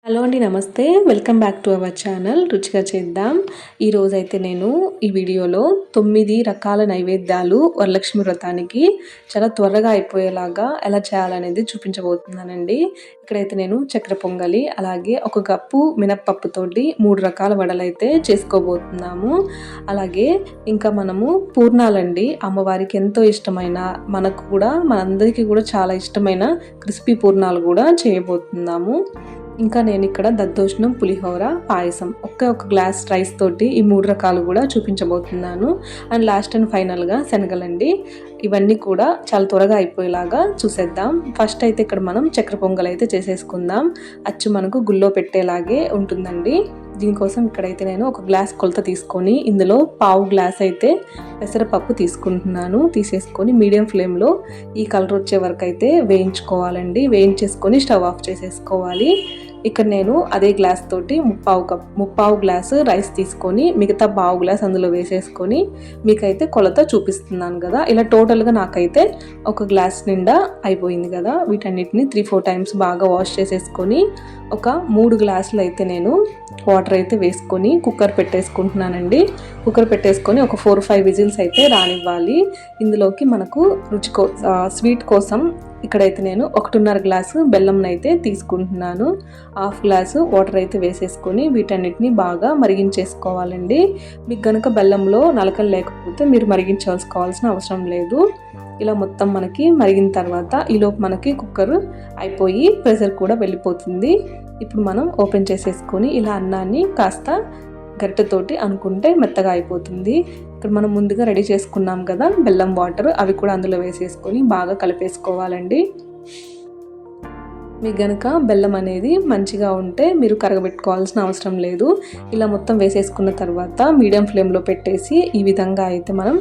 Hello అండి, నమస్తే. Welcome back to our channel రుచిగా చేద్దాం. ఈరోజైతే నేను ఈ వీడియోలో 9 రకాల నైవేద్యాలు వరలక్ష్మి వ్రతానికి చాలా త్వరగా అయిపోయేలాగా ఎలా చేయాలనేది చూపించబోతున్నానండి. ఇక్కడైతే నేను చక్కెర పొంగలి, అలాగే ఒక కప్పు మినప్పప్పుతోటి 3 రకాల వడలైతే చేసుకోబోతున్నాము. అలాగే ఇంకా మనము పూర్ణాలండి, అమ్మవారికి ఎంతో ఇష్టమైన, మనకు కూడా మనందరికీ కూడా చాలా ఇష్టమైన క్రిస్పీ పూర్ణాలు కూడా చేయబోతున్నాము. ఇంకా నేను ఇక్కడ దద్దోజనం, పులిహోర, పాయసం ఒక గ్లాస్ రైస్ తోటి ఈ 3 రకాలు కూడా చూపించబోతున్నాను. అండ్ లాస్ట్ అండ్ ఫైనల్గా శనగలండి. ఇవన్నీ కూడా చాలా త్వరగా అయిపోయేలాగా చూసేద్దాం. ఫస్ట్ అయితే ఇక్కడ మనం చక్కెర పొంగల్ అయితే చేసేసుకుందాం. అచ్చు మనకు గుళ్ళో పెట్టేలాగే ఉంటుందండి. దీనికోసం ఇక్కడైతే నేను ఒక గ్లాస్ కొలత తీసుకొని ఇందులో పావు గ్లాస్ అయితే పెసరపప్పు తీసుకుంటున్నాను. తీసేసుకొని మీడియం ఫ్లేమ్లో ఈ కలర్ వచ్చే వరకు అయితే వేయించుకోవాలండి. వేయించేసుకొని స్టవ్ ఆఫ్ చేసేసుకోవాలి. ఇక్కడ నేను అదే గ్లాస్ తోటి ముప్పావు గ్లాసు రైస్ తీసుకొని మిగతా పావు గ్లాస్ అందులో వేసేసుకొని మీకైతే కొలత చూపిస్తున్నాను కదా. ఇలా టోటల్గా నాకైతే ఒక గ్లాస్ నిండా అయిపోయింది కదా. వీటన్నిటిని 3-4 టైమ్స్ బాగా వాష్ చేసేసుకొని ఒక 3 గ్లాసులు అయితే నేను వాటర్ అయితే వేసుకొని కుక్కర్ పెట్టేసుకుంటున్నానండి. కుక్కర్ పెట్టేసుకొని ఒక 4-5 విజిల్స్ అయితే రానివ్వాలి. ఇందులోకి మనకు స్వీట్ కోసం ఇక్కడైతే నేను 1.5 గ్లాసు బెల్లం అయితే తీసుకుంటున్నాను. హాఫ్ గ్లాసు వాటర్ అయితే వేసేసుకొని వీటన్నిటిని బాగా మరిగించేసుకోవాలండి. మీకు కనుక బెల్లంలో నలకలు లేకపోతే మీరు మరిగించాల్సిన అవసరం లేదు. ఇలా మొత్తం మనకి మరిగిన తర్వాత ఈలోపు మనకి కుక్కర్ అయిపోయి ప్రెషర్ కూడా వెళ్ళిపోతుంది. ఇప్పుడు మనం ఓపెన్ చేసేసుకొని ఇలా అన్నాన్ని కాస్త గరిటెతోటి అనుకుంటే మెత్తగా అయిపోతుంది. ఇక్కడ మనం ముందుగా రెడీ చేసుకున్నాం కదా బెల్లం వాటర్, అవి కూడా అందులో వేసేసుకొని బాగా కలిపేసుకోవాలండి. మీకు గనక బెల్లం అనేది మంచిగా ఉంటే మీరు కరగబెట్టుకోవాల్సిన అవసరం లేదు. ఇలా మొత్తం వేసేసుకున్న తర్వాత మీడియం ఫ్లేమ్లో పెట్టేసి ఈ విధంగా అయితే మనం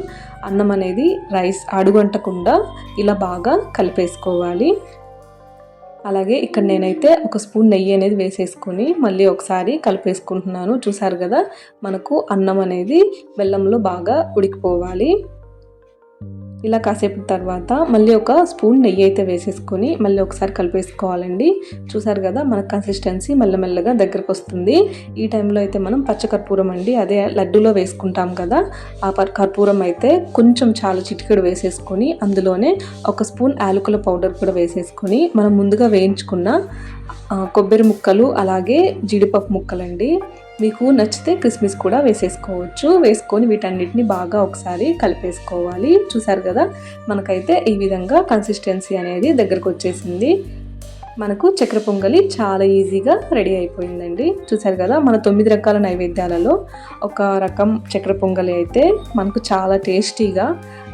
అన్నం అనేది రైస్ అడుగంటకుండా ఇలా బాగా కలిపేసుకోవాలి. అలాగే ఇక్కడ నేనైతే ఒక స్పూన్ నెయ్యి అనేది వేసేసుకొని మళ్ళీ ఒకసారి కలిపేసుకుంటున్నాను. చూసారు కదా, మనకు అన్నం అనేది బెల్లంలో బాగా ఉడికిపోవాలి. ఇలా కాసేపు తర్వాత మళ్ళీ ఒక స్పూన్ నెయ్యి అయితే వేసేసుకొని మళ్ళీ ఒకసారి కలిపేసుకోవాలండి. చూసారు కదా, మన కన్సిస్టెన్సీ మెల్లమెల్లగా దగ్గరకు వస్తుంది. ఈ టైంలో అయితే మనం పచ్చకర్పూరం అండి, అదే లడ్డూలో వేసుకుంటాం కదా, ఆ కర్పూరం అయితే కొంచెం చాలా చిటికెడు వేసేసుకొని అందులోనే ఒక స్పూన్ యాలకుల పౌడర్ కూడా వేసేసుకొని మనం ముందుగా వేయించుకున్న కొబ్బరి ముక్కలు అలాగే జీడిపప్పు ముక్కలండి, మీకు నచ్చితే కిస్మిస్ కూడా వేసేసుకోవచ్చు. వేసుకొని వీటన్నిటిని బాగా ఒకసారి కలిపేసుకోవాలి. చూసారు కదా, మనకైతే ఈ విధంగా కన్సిస్టెన్సీ అనేది దగ్గరకు వచ్చేసింది. మనకు చక్కెర పొంగలి చాలా ఈజీగా రెడీ అయిపోయిందండి. చూసారు కదా, మన 9 రకాల నైవేద్యాలలో ఒక రకం చక్కెర పొంగలి అయితే మనకు చాలా టేస్టీగా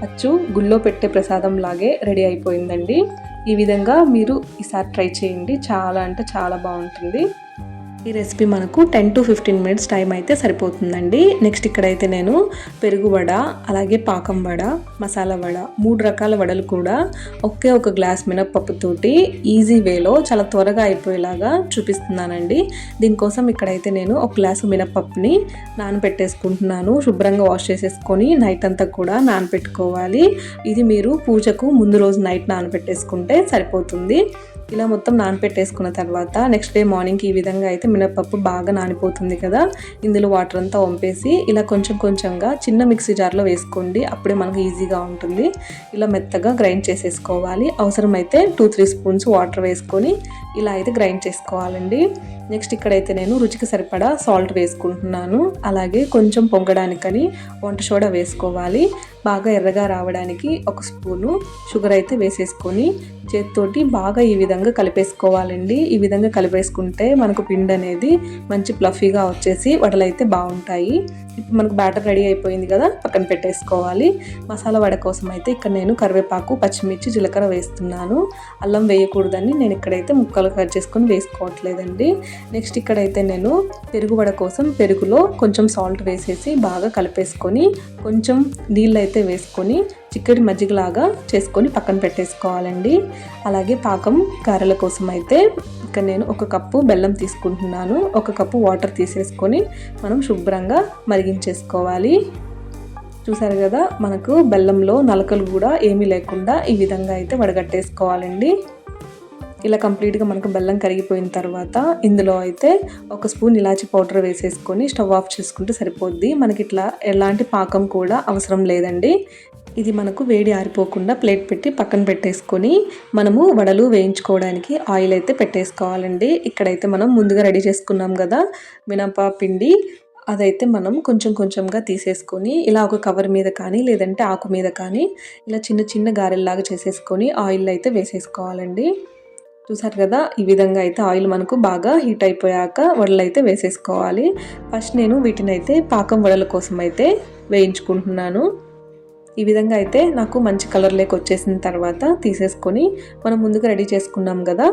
అచ్చు గుళ్ళో పెట్టే ప్రసాదం లాగే రెడీ అయిపోయిందండి. ఈ విధంగా మీరు ఈసారి ట్రై చేయండి, చాలా అంటే చాలా బాగుంటుంది. ఈ రెసిపీ మనకు 10 to 15 మినిట్స్ టైం అయితే సరిపోతుందండి. నెక్స్ట్ ఇక్కడైతే నేను పెరుగు వడ, అలాగే పాకం వడ, మసాలా వడ, 3 రకాల వడలు కూడా ఒక గ్లాస్ మినప్పప్పుతోటి ఈజీ వేలో చాలా త్వరగా అయిపోయేలాగా చూపిస్తున్నానండి. దీనికోసం ఇక్కడైతే నేను ఒక గ్లాసు మినప్పప్పుని నానబెట్టేసుకుంటున్నాను. శుభ్రంగా వాష్ చేసేసుకొని నైట్ అంతా కూడా నానబెట్టుకోవాలి. ఇది మీరు పూజకు ముందు రోజు నైట్ నానబెట్టేసుకుంటే సరిపోతుంది. ఇలా మొత్తం నానబెట్టేసుకున్న తర్వాత నెక్స్ట్ డే మార్నింగ్కి ఈ విధంగా అయితే మినప్పప్పు బాగా నానిపోతుంది కదా, ఇందులో వాటర్ అంతా వంపేసి ఇలా కొంచెం కొంచెంగా చిన్న మిక్సీ జార్లో వేసుకోండి. అప్పుడే మనకు ఈజీగా ఉంటుంది. ఇలా మెత్తగా గ్రైండ్ చేసేసుకోవాలి. అవసరమైతే 2-3 స్పూన్స్ వాటర్ వేసుకొని ఇలా అయితే గ్రైండ్ చేసుకోవాలండి. నెక్స్ట్ ఇక్కడైతే నేను రుచికి సరిపడా సాల్ట్ వేసుకుంటున్నాను. అలాగే కొంచెం పొంగడానికని వంట సోడా వేసుకోవాలి. బాగా ఎర్రగా రావడానికి ఒక స్పూను షుగర్ అయితే వేసేసుకొని చేతితోటి బాగా ఈ విధంగా కలిపేసుకోవాలండి. ఈ విధంగా కలిపేసుకుంటే మనకు పిండి అనేది మంచి ప్లఫీగా వచ్చేసి వడలైతే బాగుంటాయి. ఇప్పుడు మనకు బ్యాటర్ రెడీ అయిపోయింది కదా, పక్కన పెట్టేసుకోవాలి. మసాలా వడ కోసం అయితే ఇక్కడ నేను కరివేపాకు, పచ్చిమిర్చి, జీలకర్ర వేస్తున్నాను. అల్లం వేయకూడదని నేను ఇక్కడైతే ముక్కలు కట్ చేసుకొని వేసుకోవట్లేదండి. నెక్స్ట్ ఇక్కడైతే నేను పెరుగు వడ కోసం పెరుగులో కొంచెం సాల్ట్ వేసేసి బాగా కలిపేసుకొని కొంచెం నీళ్ళు అయితే వేసుకొని చిక్కటి మజ్జిగలాగా చేసుకొని పక్కన పెట్టేసుకోవాలండి. అలాగే పాకం గారెల కోసం అయితే ఇక్కడ నేను 1 కప్పు బెల్లం తీసుకుంటున్నాను. 1 కప్పు వాటర్ తీసేసుకొని మనం శుభ్రంగా మరిగించేసుకోవాలి. చూసారు కదా, మనకు బెల్లంలో నలకలు కూడా ఏమీ లేకుండా ఈ విధంగా అయితే వడగట్టేసుకోవాలండి. ఇలా కంప్లీట్గా మనకు బెల్లం కరిగిపోయిన తర్వాత ఇందులో అయితే 1 స్పూన్ ఇలాచీ పౌడర్ వేసేసుకొని స్టవ్ ఆఫ్ చేసుకుంటే సరిపోద్ది. మనకి ఇట్లా ఎలాంటి పాకం కూడా అవసరం లేదండి. ఇది మనకు వేడి ఆరిపోకుండా ప్లేట్ పెట్టి పక్కన పెట్టేసుకొని మనము వడలు వేయించుకోవడానికి ఆయిల్ అయితే పెట్టేసుకోవాలండి. ఇక్కడైతే మనం ముందుగా రెడీ చేసుకున్నాం కదా మినప పిండి, అదైతే మనం కొంచెం కొంచెంగా తీసేసుకొని ఇలా ఒక కవర్ మీద కానీ లేదంటే ఆకు మీద కానీ ఇలా చిన్న చిన్న గారెల్లాగా చేసేసుకొని ఆయిల్ అయితే వేసేసుకోవాలండి. చూసారు కదా, ఈ విధంగా అయితే ఆయిల్ మనకు బాగా హీట్ అయిపోయాక వడలు అయితే వేసేసుకోవాలి. ఫస్ట్ నేను వీటిని అయితే పాకం వడల కోసం అయితే వేయించుకుంటున్నాను. ఈ విధంగా అయితే నాకు మంచి కలర్ లేక వచ్చేసిన తర్వాత తీసేసుకొని మనం ముందుగా రెడీ చేసుకున్నాం కదా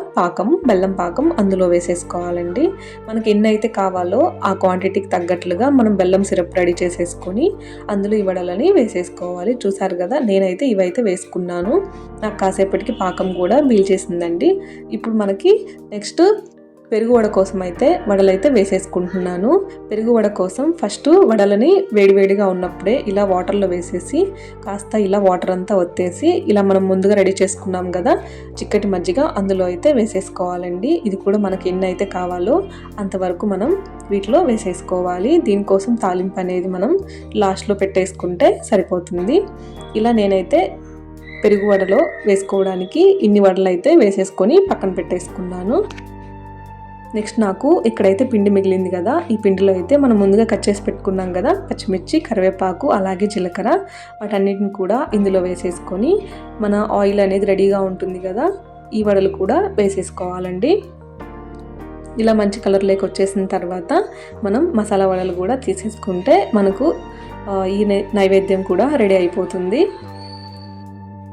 బెల్లం పాకం అందులో వేసేసుకోవాలండి. మనకి ఎన్ని అయితే కావాలో ఆ క్వాంటిటీకి తగ్గట్లుగా మనం బెల్లం సిరప్ రెడీ చేసేసుకొని అందులో ఈ వడలని వేసేసుకోవాలి. చూసారు కదా, నేనైతే ఇవైతే వేసుకున్నాను. నాకు కాసేపటికి పాకం కూడా పీల్చేసిందండి. ఇప్పుడు మనకి నెక్స్ట్ పెరుగు వడ కోసం అయితే వడలైతే వేసేసుకుంటున్నాను. పెరుగు వడ కోసం ఫస్ట్ వడలని వేడివేడిగా ఉన్నప్పుడే ఇలా వాటర్లో వేసేసి కాస్త ఇలా వాటర్ అంతా ఒత్తేసి ఇలా మనం ముందుగా రెడీ చేసుకున్నాం కదా చిక్కటి మజ్జిగ అందులో అయితే వేసేసుకోవాలండి. ఇది కూడా మనకి ఎన్ని అయితే కావాలో అంతవరకు మనం వీటిలో వేసేసుకోవాలి. దీనికోసం తాలింపు అనేది మనం లాస్ట్లో పెట్టేసుకుంటే సరిపోతుంది. ఇలా నేనైతే పెరుగు వడలో వేసుకోవడానికి ఇన్ని వడలు అయితే వేసేసుకొని పక్కన పెట్టేసుకున్నాను. నెక్స్ట్ నాకు ఇక్కడైతే పిండి మిగిలింది కదా, ఈ పిండిలో అయితే మనం ముందుగా కట్ చేసి పెట్టుకున్నాం కదా పచ్చిమిర్చి, కరివేపాకు అలాగే జీలకర్ర, వాటన్నిటిని కూడా ఇందులో వేసేసుకొని మన ఆయిల్ అనేది రెడీగా ఉంటుంది కదా ఈ వడలు కూడా వేసేసుకోవాలండి. ఇలా మంచి కలర్ లేక వచ్చేసిన తర్వాత మనం మసాలా వడలు కూడా తీసేసుకుంటే మనకు ఈ నైవేద్యం కూడా రెడీ అయిపోతుంది.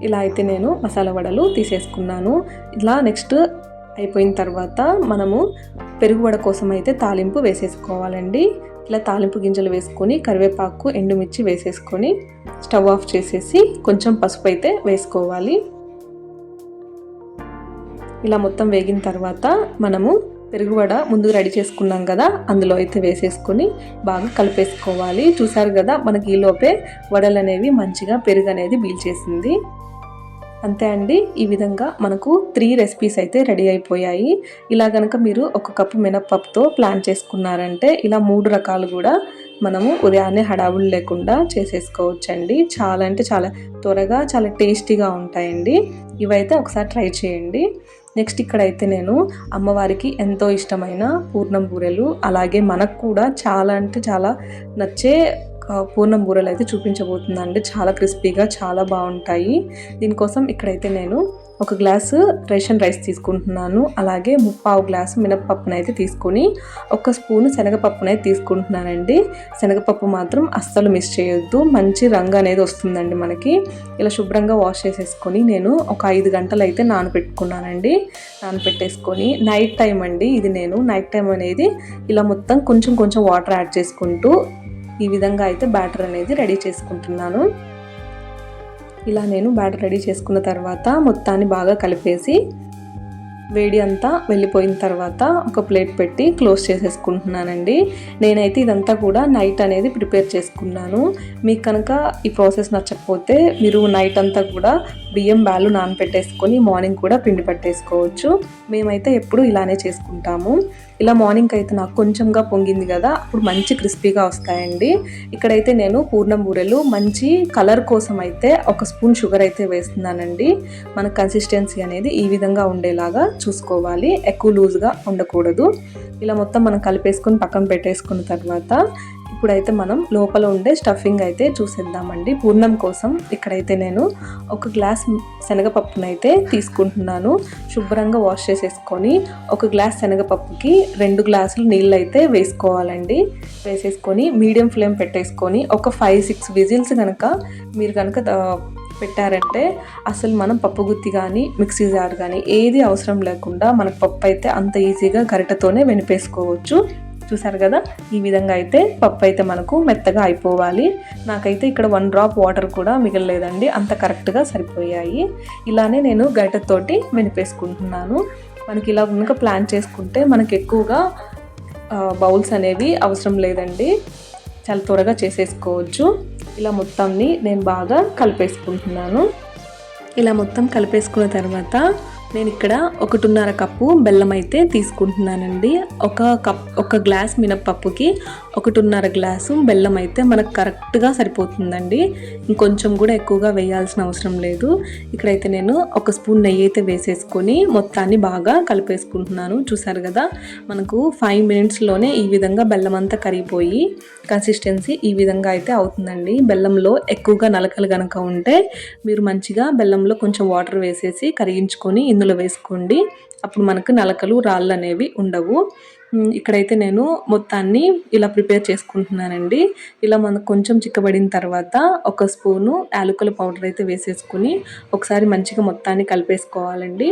ఇలా అయితే నేను మసాలా వడలు తీసేసుకున్నాను. ఇలా నెక్స్ట్ అయిపోయిన తర్వాత మనము పెరుగు వడ కోసం అయితే తాలింపు వేసేసుకోవాలండి. ఇలా తాలింపు గింజలు వేసుకొని కరివేపాకు, ఎండుమిర్చి వేసేసుకొని స్టవ్ ఆఫ్ చేసేసి కొంచెం పసుపు అయితే వేసుకోవాలి. ఇలా మొత్తం వేగిన తర్వాత మనము పెరుగు వడ ముందు రెడీ చేసుకున్నాం కదా అందులో అయితే వేసేసుకొని బాగా కలిపేసుకోవాలి. చూసారు కదా, మనకి ఈలోపే వడలు అనేవి మంచిగా పెరుగు అనేది పీల్చేసింది. అంతే అండి, ఈ విధంగా మనకు 3 రెసిపీస్ అయితే రెడీ అయిపోయాయి. ఇలా కనుక మీరు 1 కప్పు మినప్పప్పుతో ప్లాన్ చేసుకున్నారంటే ఇలా 3 రకాలు కూడా మనము ఉదయాన్నే హడావులు లేకుండా చేసేసుకోవచ్చండి. చాలా అంటే చాలా త్వరగా చాలా టేస్టీగా ఉంటాయండి. ఇవైతే ఒకసారి ట్రై చేయండి. నెక్స్ట్ ఇక్కడైతే నేను అమ్మవారికి ఎంతో ఇష్టమైన పూర్ణం బూరెలు అలాగే మనకు కూడా చాలా అంటే చాలా నచ్చే పూర్ణం బూరెలు అయితే చూపించబోతుందండి. చాలా క్రిస్పీగా చాలా బాగుంటాయి. దీనికోసం ఇక్కడైతే నేను 1 గ్లాసు రేషన్ రైస్ తీసుకుంటున్నాను. అలాగే 3/4 గ్లాసు మినపప్పును అయితే తీసుకొని 1 స్పూను శనగపప్పును అయితే తీసుకుంటున్నానండి. శనగపప్పు మాత్రం అస్సలు మిస్ చేయొద్దు, మంచి రంగు అనేది వస్తుందండి మనకి. ఇలా శుభ్రంగా వాష్ చేసేసుకొని నేను ఒక 5 గంటలు అయితే నానబెట్టుకున్నానండి. నానబెట్టేసుకొని నైట్ టైం అండి ఇది, నేను నైట్ టైం అనేది ఇలా మొత్తం కొంచెం కొంచెం వాటర్ యాడ్ చేసుకుంటూ ఈ విధంగా అయితే బ్యాటర్ అనేది రెడీ చేసుకుంటున్నాను. ఇలా నేను బ్యాటర్ రెడీ చేసుకున్న తర్వాత మొత్తాన్ని బాగా కలిపేసి వేడి అంతా వెళ్ళిపోయిన తర్వాత ఒక ప్లేట్ పెట్టి క్లోజ్ చేసేసుకుంటున్నానండి. నేనైతే ఇదంతా కూడా నైట్ అనేది ప్రిపేర్ చేసుకున్నాను. మీకు కనుక ఈ ప్రాసెస్ నచ్చకపోతే మీరు నైట్ అంతా కూడా బియ్యం బ్యాలు నానపెట్టేసుకొని మార్నింగ్ కూడా పిండి పట్టేసుకోవచ్చు. మేమైతే ఎప్పుడు ఇలానే చేసుకుంటాము. ఇలా మార్నింగ్ అయితే నాకు కొంచెంగా పొంగింది కదా అప్పుడు మంచి క్రిస్పీగా వస్తాయండి. ఇక్కడైతే నేను పూర్ణం బూరెలు మంచి కలర్ కోసం అయితే 1 స్పూన్ షుగర్ అయితే వేస్తున్నానండి. మన కన్సిస్టెన్సీ అనేది ఈ విధంగా ఉండేలాగా చూసుకోవాలి, ఎక్కువ లూజ్గా ఉండకూడదు. ఇలా మొత్తం మనం కలిపేసుకొని పక్కన పెట్టేసుకున్న తర్వాత ఇప్పుడైతే మనం లోపల ఉండే స్టఫింగ్ అయితే చూసేద్దామండి. పూర్ణం కోసం ఇక్కడైతే నేను 1 గ్లాస్ శనగపప్పునైతే తీసుకుంటున్నాను. శుభ్రంగా వాష్ చేసేసుకొని 1 గ్లాస్ శనగపప్పుకి 2 గ్లాసులు నీళ్ళు అయితే వేసుకోవాలండి. వేసేసుకొని మీడియం ఫ్లేమ్ పెట్టేసుకొని ఒక 5-6 విజిల్స్ కనుక మీరు కనుక పెట్టారంటే అసలు మనం పప్పు గుత్తి కానీ మిక్సీ జార్ కానీ ఏది అవసరం లేకుండా మనకు పప్పు అయితే అంత ఈజీగా గరిటెతోనే వెనిపేసుకోవచ్చు. చూసారు కదా, ఈ విధంగా అయితే పప్పు అయితే మనకు మెత్తగా అయిపోవాలి. నాకైతే ఇక్కడ 1 డ్రాప్ వాటర్ కూడా మిగలలేదండి, అంత కరెక్ట్గా సరిపోయాయి. ఇలానే నేను గరిటెతోటి వెనిపేసుకుంటున్నాను. మనకి ఇలా కనుక ప్లాన్ చేసుకుంటే మనకి ఎక్కువగా బౌల్స్ అనేవి అవసరం లేదండి, చాలా త్వరగా చేసేసుకోవచ్చు. ఇలా మొత్తాన్ని నేను బాగా కలిపేసుకుంటున్నాను. ఇలా మొత్తం కలిపేసుకున్న తర్వాత నేను ఇక్కడ 1.5 కప్పు బెల్లం అయితే తీసుకుంటున్నానండి. ఒక గ్లాస్ మినప్పప్పుకి 1.5 గ్లాసు బెల్లం అయితే మనకు కరెక్ట్గా సరిపోతుందండి. ఇంకొంచెం కూడా ఎక్కువగా వేయాల్సిన అవసరం లేదు. ఇక్కడైతే నేను 1 స్పూన్ నెయ్యి అయితే వేసేసుకొని మొత్తాన్ని బాగా కలిపేసుకుంటున్నాను. చూసారు కదా, మనకు 5 మినిట్స్లోనే ఈ విధంగా బెల్లం అంతా కరిగిపోయి కన్సిస్టెన్సీ ఈ విధంగా అయితే అవుతుందండి. బెల్లంలో ఎక్కువగా నలకలు కనుక ఉంటే మీరు మంచిగా బెల్లంలో కొంచెం వాటర్ వేసేసి కరిగించుకొని ఇందులో వేసుకోండి. అప్పుడు మనకు నలకలు రాళ్ళు అనేవి ఉండవు. ఇక్కడైతే నేను మొత్తాన్ని ఇలా ప్రిపేర్ చేసుకుంటున్నానండి. ఇలా మనకు కొంచెం చిక్కబడిన తర్వాత 1 స్పూను యాలకుల పౌడర్ అయితే వేసేసుకుని ఒకసారి మంచిగా మొత్తాన్ని కలిపేసుకోవాలండి.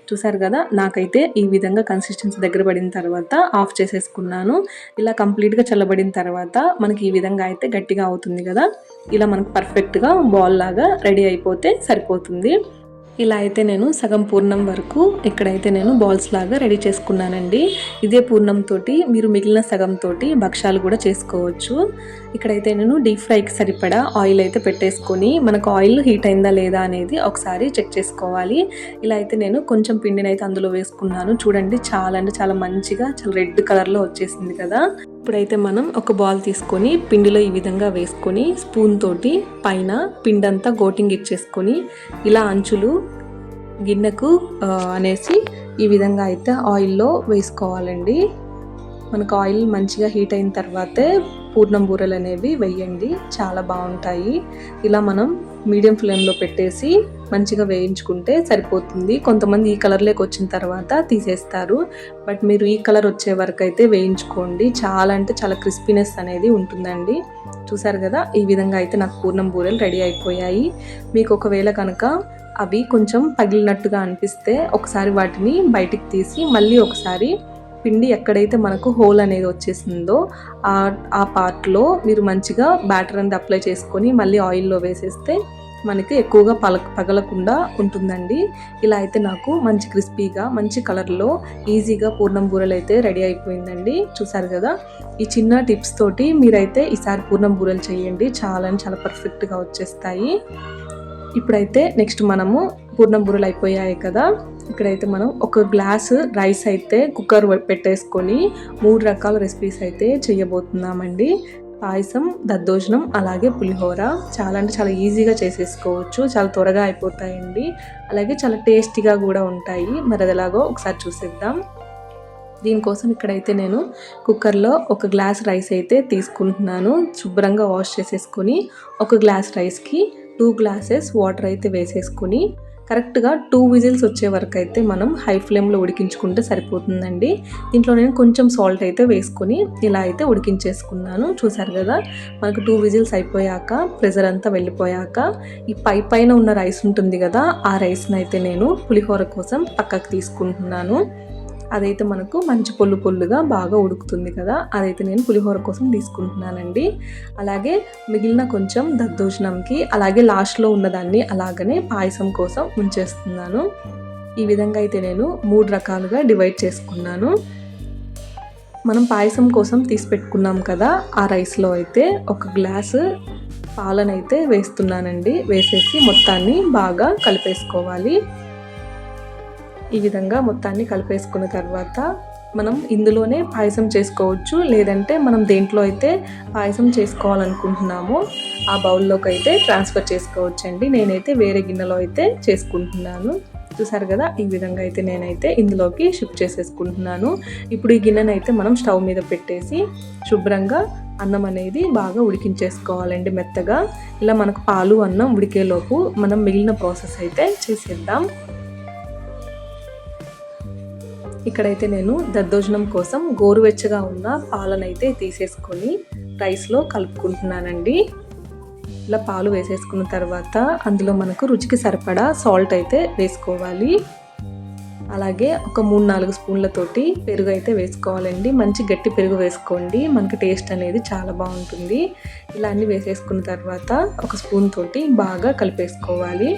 చూసారు కదా, నాకైతే ఈ విధంగా కన్సిస్టెన్సీ దగ్గర పడిన తర్వాత ఆఫ్ చేసేసుకున్నాను. ఇలా కంప్లీట్గా చల్లబడిన తర్వాత మనకి ఈ విధంగా అయితే గట్టిగా అవుతుంది కదా, ఇలా మనకు పర్ఫెక్ట్గా బాల్ లాగా రెడీ అయిపోతే సరిపోతుంది. ఇలా అయితే నేను సగం పూర్ణం వరకు ఇక్కడైతే నేను బాల్స్ లాగా రెడీ చేసుకున్నానండి. ఇదే పూర్ణంతో మీరు మిగిలిన సగంతో భక్షాలు కూడా చేసుకోవచ్చు. ఇక్కడైతే నేను డీప్ ఫ్రైకి సరిపడా ఆయిల్ అయితే పెట్టేసుకొని మనకు ఆయిల్ హీట్ అయిందా లేదా అనేది ఒకసారి చెక్ చేసుకోవాలి. ఇలా అయితే నేను కొంచెం పిండిని అయితే అందులో వేసుకున్నాను. చూడండి, చాలా అంటే చాలా మంచిగా చాలా రెడ్ కలర్లో వచ్చేసింది కదా. ఇప్పుడైతే మనం ఒక బాల్ తీసుకొని పిండిలో ఈ విధంగా వేసుకొని స్పూన్ తోటి పైన పిండి అంతా కోటింగ్ ఇచ్చేసుకొని ఇలా అంచులు గిన్నెకు అనేసి ఈ విధంగా అయితే ఆయిల్లో వేసుకోవాలండి. మనకు ఆయిల్ మంచిగా హీట్ అయిన తర్వాతే పూర్ణం బూరెలు అనేవి వేయండి, చాలా బాగుంటాయి. ఇలా మనం మీడియం ఫ్లేమ్లో పెట్టేసి మంచిగా వేయించుకుంటే సరిపోతుంది. కొంతమంది ఈ కలర్లోకి వచ్చిన తర్వాత తీసేస్తారు, బట్ మీరు ఈ కలర్ వచ్చే వరకు అయితే వేయించుకోండి. చాలా అంటే చాలా క్రిస్పీనెస్ అనేది ఉంటుందండి. చూసారు కదా, ఈ విధంగా అయితే నాకు పూర్ణం బూరెలు రెడీ అయిపోయాయి. మీకు ఒకవేళ కనుక అవి కొంచెం పగిలినట్టుగా అనిపిస్తే ఒకసారి వాటిని బయటికి తీసి మళ్ళీ ఒకసారి పిండి ఎక్కడైతే మనకు హోల్ అనేది వచ్చేసిందో ఆ పార్ట్లో మీరు మంచిగా బ్యాటర్ అనేది అప్లై చేసుకొని మళ్ళీ ఆయిల్లో వేసేస్తే మనకి ఎక్కువగా పగలకుండా ఉంటుందండి. ఇలా అయితే నాకు మంచి క్రిస్పీగా మంచి కలర్లో ఈజీగా పూర్ణం బూరెలు అయితే రెడీ అయిపోయిందండి. చూసారు కదా, ఈ చిన్న టిప్స్ తోటి మీరైతే ఈసారి పూర్ణం బూరెలు చేయండి, చాలా పర్ఫెక్ట్గా వచ్చేస్తాయి. ఇప్పుడైతే నెక్స్ట్ మనము పూర్ణం బూరెలు అయిపోయాయి కదా, ఇక్కడైతే మనం 1 గ్లాసు రైస్ అయితే కుక్కర్ పెట్టేసుకొని 3 రకాల రెసిపీస్ అయితే చేయబోతున్నామండి. పాయసం, దద్దోజనం, అలాగే పులిహోర. చాలా అంటే చాలా ఈజీగా చేసేసుకోవచ్చు, చాలా త్వరగా అయిపోతాయండి, అలాగే చాలా టేస్టీగా కూడా ఉంటాయి. మరి అది ఎలాగో ఒకసారి చూసేద్దాం. దీనికోసం ఇక్కడైతే నేను కుక్కర్లో 1 గ్లాస్ రైస్ అయితే తీసుకుంటున్నాను. శుభ్రంగా వాష్ చేసేసుకొని 1 గ్లాస్ రైస్కి 2 గ్లాసెస్ వాటర్ అయితే వేసేసుకొని కరెక్ట్గా 2 విజిల్స్ వచ్చే వరకు అయితే మనం హై ఫ్లేమ్లో ఉడికించుకుంటే సరిపోతుందండి. దీంట్లో నేను కొంచెం సాల్ట్ అయితే వేసుకొని ఇలా అయితే ఉడికించేసుకున్నాను. చూసారు కదా, మనకు 2 విజిల్స్ అయిపోయాక ప్రెజర్ అంతా వెళ్ళిపోయాక ఈ పైన ఉన్న రైస్ ఉంటుంది కదా, ఆ రైస్ని అయితే నేను పులిహోర కోసం పక్కకు తీసుకుంటున్నాను. అదైతే మనకు మంచి పొల్లుగా బాగా ఉడుకుతుంది కదా, అదైతే నేను పులిహోర కోసం తీసుకుంటున్నానండి. అలాగే మిగిలిన కొంచెం దద్దోజనంకి, అలాగే లాస్ట్లో ఉన్నదాన్ని అలాగనే పాయసం కోసం ఉంచేస్తున్నాను. ఈ విధంగా అయితే నేను 3 రకాలుగా డివైడ్ చేసుకున్నాను. మనం పాయసం కోసం తీసి పెట్టుకున్నాం కదా, ఆ రైస్లో అయితే 1 గ్లాసు పాలనైతే వేస్తున్నానండి. వేసేసి మొత్తాన్ని బాగా కలిపేసుకోవాలి. ఈ విధంగా మొత్తాన్ని కలిపేసుకున్న తర్వాత మనం ఇందులోనే పాయసం చేసుకోవచ్చు, లేదంటే మనం దేంట్లో అయితే పాయసం చేసుకోవాలనుకుంటున్నామో ఆ బౌల్లోకి అయితే ట్రాన్స్ఫర్ చేసుకోవచ్చండి. నేనైతే వేరే గిన్నెలో అయితే చేసుకుంటున్నాను. చూసారు కదా, ఈ విధంగా అయితే నేనైతే ఇందులోకి షిఫ్ట్ చేసేసుకుంటున్నాను. ఇప్పుడు ఈ గిన్నెను అయితే మనం స్టవ్ మీద పెట్టేసి శుభ్రంగా అన్నం అనేది బాగా ఉడికించేసుకోవాలండి మెత్తగా. ఇలా మనకు పాలు అన్నం ఉడికేలోపు మనం మిగిలిన ప్రాసెస్ అయితే చేసేద్దాం. ఇక్కడైతే నేను దద్దోజనం కోసం గోరువెచ్చగా ఉన్న పాలనైతే తీసేసుకొని రైస్లో కలుపుకుంటున్నానండి. ఇలా పాలు వేసేసుకున్న తర్వాత అందులో మనకు రుచికి సరిపడా సాల్ట్ అయితే వేసుకోవాలి. అలాగే ఒక 3-4 స్పూన్లతోటి పెరుగు అయితే వేసుకోవాలండి. మంచి గట్టి పెరుగు వేసుకోండి, మనకి టేస్ట్ అనేది చాలా బాగుంటుంది. ఇలా అన్నీ వేసేసుకున్న తర్వాత 1 స్పూన్ తోటి బాగా కలిపేసుకోవాలి.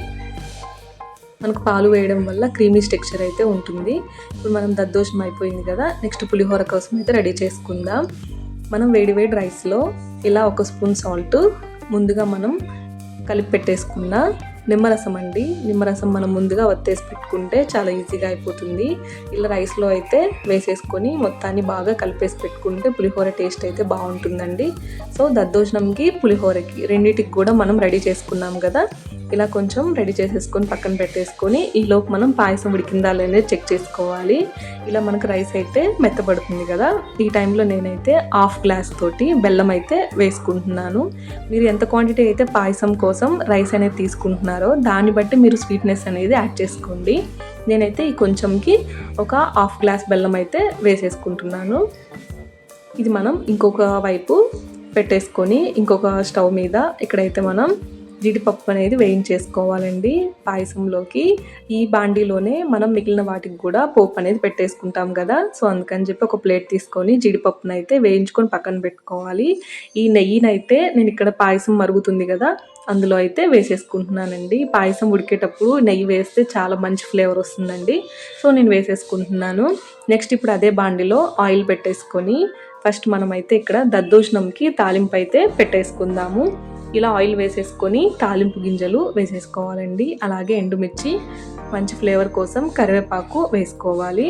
మనకు పాలు వేయడం వల్ల క్రీమీ టెక్స్చర్ అయితే ఉంటుంది. ఇప్పుడు మనం దద్దోజనం అయిపోయింది కదా, నెక్స్ట్ పులిహోర కోసం అయితే రెడీ చేసుకుందాం. మనం వేడి రైస్లో ఇలా 1 స్పూన్ సాల్ట్, ముందుగా మనం కలిపి పెట్టేసుకున్న నిమ్మరసం అండి. నిమ్మరసం మనం ముందుగా వత్తేసి పెట్టుకుంటే చాలా ఈజీగా అయిపోతుంది. ఇలా రైస్లో అయితే వేసేసుకొని మొత్తాన్ని బాగా కలిపేసి పెట్టుకుంటే పులిహోర టేస్ట్ అయితే బాగుంటుందండి. సో దద్దోజనంకి పులిహోరకి రెండింటికి కూడా మనం రెడీ చేసుకున్నాం కదా, ఇలా కొంచెం రెడీ చేసేసుకొని పక్కన పెట్టేసుకొని ఈలోపు మనం పాయసం ఉడికిందా లేదో చెక్ చేసుకోవాలి. ఇలా మనకు రైస్ అయితే మెత్తబడుతుంది కదా, ఈ టైంలో నేనైతే హాఫ్ గ్లాస్ తోటి బెల్లం అయితే వేసుకుంటున్నాను. మీరు ఎంత క్వాంటిటీ అయితే పాయసం కోసం రైస్ అనేది తీసుకుంటున్నారో దాన్ని బట్టి మీరు స్వీట్నెస్ అనేది యాడ్ చేసుకోండి. నేనైతే ఈ కొంచెంకి ఒక హాఫ్ గ్లాస్ బెల్లం అయితే వేసేసుకుంటున్నాను. ఇది మనం ఇంకొక వైపు పెట్టేసుకొని ఇంకొక స్టవ్ మీద ఇక్కడైతే మనం జీడిపప్పు అనేది వేయించేసుకోవాలండి పాయసంలోకి. ఈ బాండీలోనే మనం మిగిలిన వాటికి కూడా పోపు అనేది పెట్టేసుకుంటాం కదా, సో అందుకని చెప్పి ఒక ప్లేట్ తీసుకొని జీడిపప్పును అయితే వేయించుకొని పక్కన పెట్టుకోవాలి. ఈ నెయ్యినైతే నేను ఇక్కడ పాయసం మరుగుతుంది కదా అందులో అయితే వేసేసుకుంటున్నానండి. పాయసం ఉడికేటప్పుడు నెయ్యి వేస్తే చాలా మంచి ఫ్లేవర్ వస్తుందండి, సో నేను వేసేసుకుంటున్నాను. నెక్స్ట్ ఇప్పుడు అదే బాండీలో ఆయిల్ పెట్టేసుకొని ఫస్ట్ మనమైతే ఇక్కడ దద్దోజనంకి తాలింపు అయితే పెట్టేసుకుందాము. ఇలా ఆయిల్ వేసేసుకొని తాలింపు గింజలు వేసేసుకోవాలండి. అలాగే ఎండుమిర్చి, మంచి ఫ్లేవర్ కోసం కరివేపాకు వేసుకోవాలి.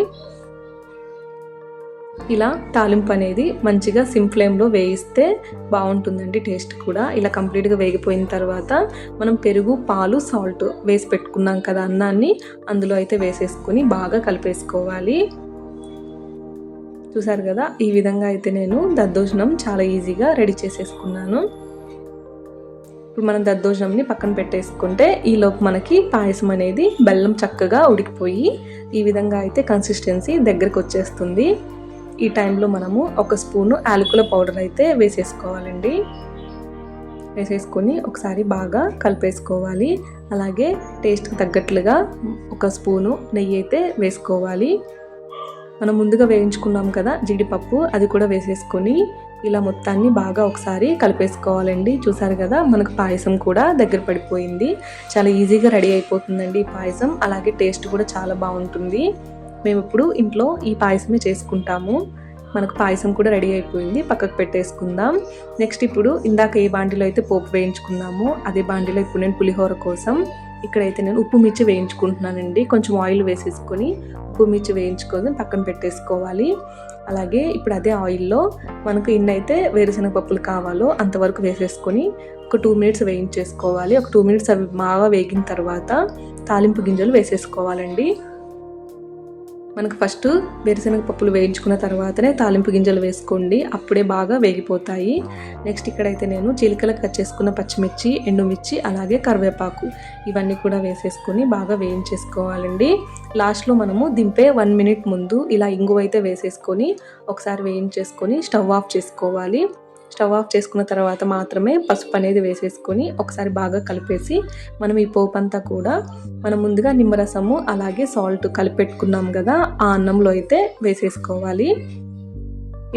ఇలా తాలింపు అనేది మంచిగా సిమ్ ఫ్లేమ్లో వేయిస్తే బాగుంటుందండి టేస్ట్ కూడా. ఇలా కంప్లీట్గా వేగిపోయిన తర్వాత మనం పెరుగు, పాలు, సాల్ట్ వేసి పెట్టుకున్నాం కదా అన్నాన్ని అందులో అయితే వేసేసుకొని బాగా కలిపేసుకోవాలి. చూసారు కదా, ఈ విధంగా అయితే నేను దద్దోజనం చాలా ఈజీగా రెడీ చేసేసుకున్నాను. ఇప్పుడు మనం దద్దోజనంని పక్కన పెట్టేసుకుంటే ఈలోపు మనకి పాయసం అనేది బెల్లం చక్కగా ఉడికిపోయి ఈ విధంగా అయితే కన్సిస్టెన్సీ దగ్గరకు వచ్చేస్తుంది. ఈ టైంలో మనము ఒక స్పూను యాలకుల పౌడర్ అయితే వేసేసుకోవాలండి. వేసేసుకొని ఒకసారి బాగా కలిపేసుకోవాలి. అలాగే టేస్ట్కి తగ్గట్లుగా ఒక స్పూను నెయ్యి అయితే వేసుకోవాలి. మనం ముందుగా వేయించుకున్నాం కదా జీడిపప్పు, అది కూడా వేసేసుకొని ఇలా మొత్తాన్ని బాగా ఒకసారి కలిపేసుకోవాలండి. చూసారు కదా, మనకు పాయసం కూడా దగ్గర పడిపోయింది. చాలా ఈజీగా రెడీ అయిపోతుందండి ఈ పాయసం. అలాగే టేస్ట్ కూడా చాలా బాగుంటుంది. మేము ఇప్పుడు ఇంట్లో ఈ పాయసమే చేసుకుంటాము. మనకు పాయసం కూడా రెడీ అయిపోయింది, పక్కకు పెట్టేసుకుందాం. నెక్స్ట్ ఇప్పుడు ఇందాక ఏ బాండీలో అయితే పోపు వేయించుకున్నామో అదే బాండీలో ఇప్పుడు నేను పులిహోర కోసం ఇక్కడైతే నేను ఉప్పు మిర్చి వేయించుకుంటున్నానండి. కొంచెం ఆయిల్ వేసేసుకొని ఉప్పు మిర్చి వేయించుకొని పక్కన పెట్టేసుకోవాలి. అలాగే ఇప్పుడు అదే ఆయిల్లో మనకు ఎన్నైతే వేరుశనగ పప్పులు కావాలో అంతవరకు వేసేసుకొని ఒక 2 మినిట్స్ వేయించేసుకోవాలి. ఒక 2 మినిట్స్ అవి బాగా వేగిన తర్వాత తాలింపు గింజలు వేసేసుకోవాలండి. మనకు ఫస్ట్ వేరుశనగ పప్పులు వేయించుకున్న తర్వాతనే తాలింపు గింజలు వేసుకోండి, అప్పుడే బాగా వేగిపోతాయి. నెక్స్ట్ ఇక్కడైతే నేను చిలికలకు కట్ చేసుకున్న పచ్చిమిర్చి, ఎండుమిర్చి, అలాగే కరివేపాకు ఇవన్నీ కూడా వేసేసుకొని బాగా వేయించేసుకోవాలండి. లాస్ట్లో మనము దింపే 1 మినిట్ ముందు ఇలా ఇంగువ అయితే వేసేసుకొని ఒకసారి వేయించేసుకొని స్టవ్ ఆఫ్ చేసుకోవాలి. స్టవ్ ఆఫ్ చేసుకున్న తర్వాత మాత్రమే పసుపు అనేది వేసేసుకొని ఒకసారి బాగా కలిపేసి మనం ఈ పోపు అంతా కూడా మనం ముందుగా నిమ్మరసము అలాగే సాల్ట్ కలిపెట్టుకున్నాం కదా ఆ అన్నంలో అయితే వేసేసుకోవాలి.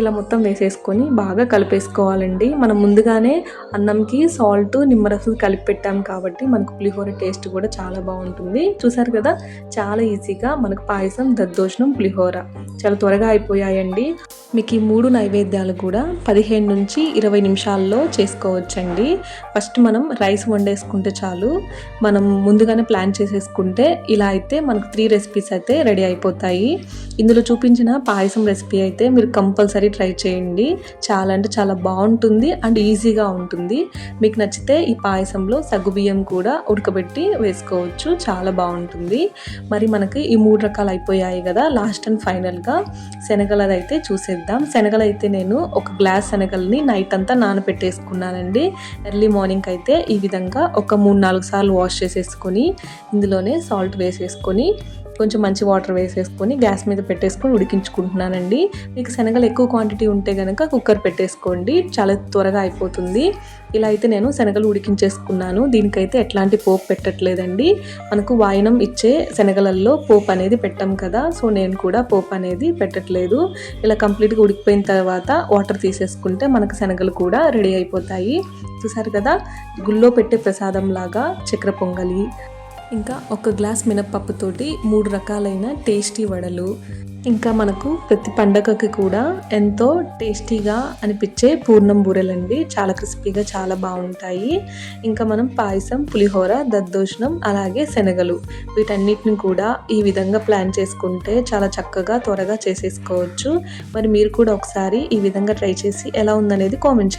ఇలా మొత్తం వేసేసుకొని బాగా కలిపేసుకోవాలండి. మనం ముందుగానే అన్నంకి సాల్ట్, నిమ్మరసం కలిపి పెట్టాం కాబట్టి మనకు పులిహోర టేస్ట్ కూడా చాలా బాగుంటుంది. చూసారు కదా, చాలా ఈజీగా మనకు పాయసం, దద్దోజనం, పులిహోర చాలా త్వరగా అయిపోయాయండి. మీకు ఈ 3 నైవేద్యాలు కూడా 15 నుంచి 20 నిమిషాల్లో చేసుకోవచ్చండి. ఫస్ట్ మనం రైస్ వండేసుకుంటే చాలు. మనం ముందుగానే ప్లాన్ చేసేసుకుంటే ఇలా అయితే మనకు 3 రెసిపీస్ అయితే రెడీ అయిపోతాయి. ఇందులో చూపించిన పాయసం రెసిపీ అయితే మీరు కంపల్సరీ ట్రై చేయండి. చాలా అంటే చాలా బాగుంటుంది అండ్ ఈజీగా ఉంటుంది. మీకు నచ్చితే ఈ పాయసంలో సగ్గుబియ్యం కూడా ఉడకబెట్టి వేసుకోవచ్చు, చాలా బాగుంటుంది. మరి మనకి ఈ 3 రకాలు అయిపోయాయి కదా, లాస్ట్ అండ్ ఫైనల్గా శనగలది అయితే చూసేద్దాం. శనగలు అయితే నేను ఒక గ్లాస్ శనగల్ని నైట్ అంతా నానబెట్టేసుకున్నానండి. ఎర్లీ మార్నింగ్ అయితే ఈ విధంగా ఒక 3-4 సార్లు వాష్ చేసేసుకొని ఇందులోనే సాల్ట్ వేసేసుకొని కొంచెం మంచి వాటర్ వేసేసుకొని గ్యాస్ మీద పెట్టేసుకొని ఉడికించుకుంటున్నానండి. మీకు శనగలు ఎక్కువ క్వాంటిటీ ఉంటే కనుక కుక్కర్ పెట్టేసుకోండి, చాలా త్వరగా అయిపోతుంది. ఇలా అయితే నేను శనగలు ఉడికించేసుకున్నాను. దీనికైతే ఎట్లాంటి పోపు పెట్టట్లేదండి. మనకు వాయినం ఇచ్చే శనగలల్లో పోపు అనేది పెట్టాం కదా, సో నేను కూడా పోపు అనేది పెట్టట్లేదు. ఇలా కంప్లీట్గా ఉడికిపోయిన తర్వాత వాటర్ తీసేసుకుంటే మనకు శనగలు కూడా రెడీ అయిపోతాయి. చూసారు కదా, గుళ్ళో పెట్టే ప్రసాదం లాగా చక్కెర పొంగలి ఇంకా ఒక గ్లాస్ మినప్పప్పుతోటి 3 రకాలైన టేస్టీ వడలు, ఇంకా మనకు ప్రతి పండగకి కూడా ఎంతో టేస్టీగా అనిపించే పూర్ణం బూరెలండి. చాలా క్రిస్పీగా చాలా బాగుంటాయి. ఇంకా మనం పాయసం, పులిహోర, దద్దోజనం, అలాగే శనగలు వీటన్నిటిని కూడా ఈ విధంగా ప్లాన్ చేసుకుంటే చాలా చక్కగా త్వరగా చేసేసుకోవచ్చు. మరి మీరు కూడా ఒకసారి ఈ విధంగా ట్రై చేసి ఎలా ఉందనేది కామెంట్ చేయండి.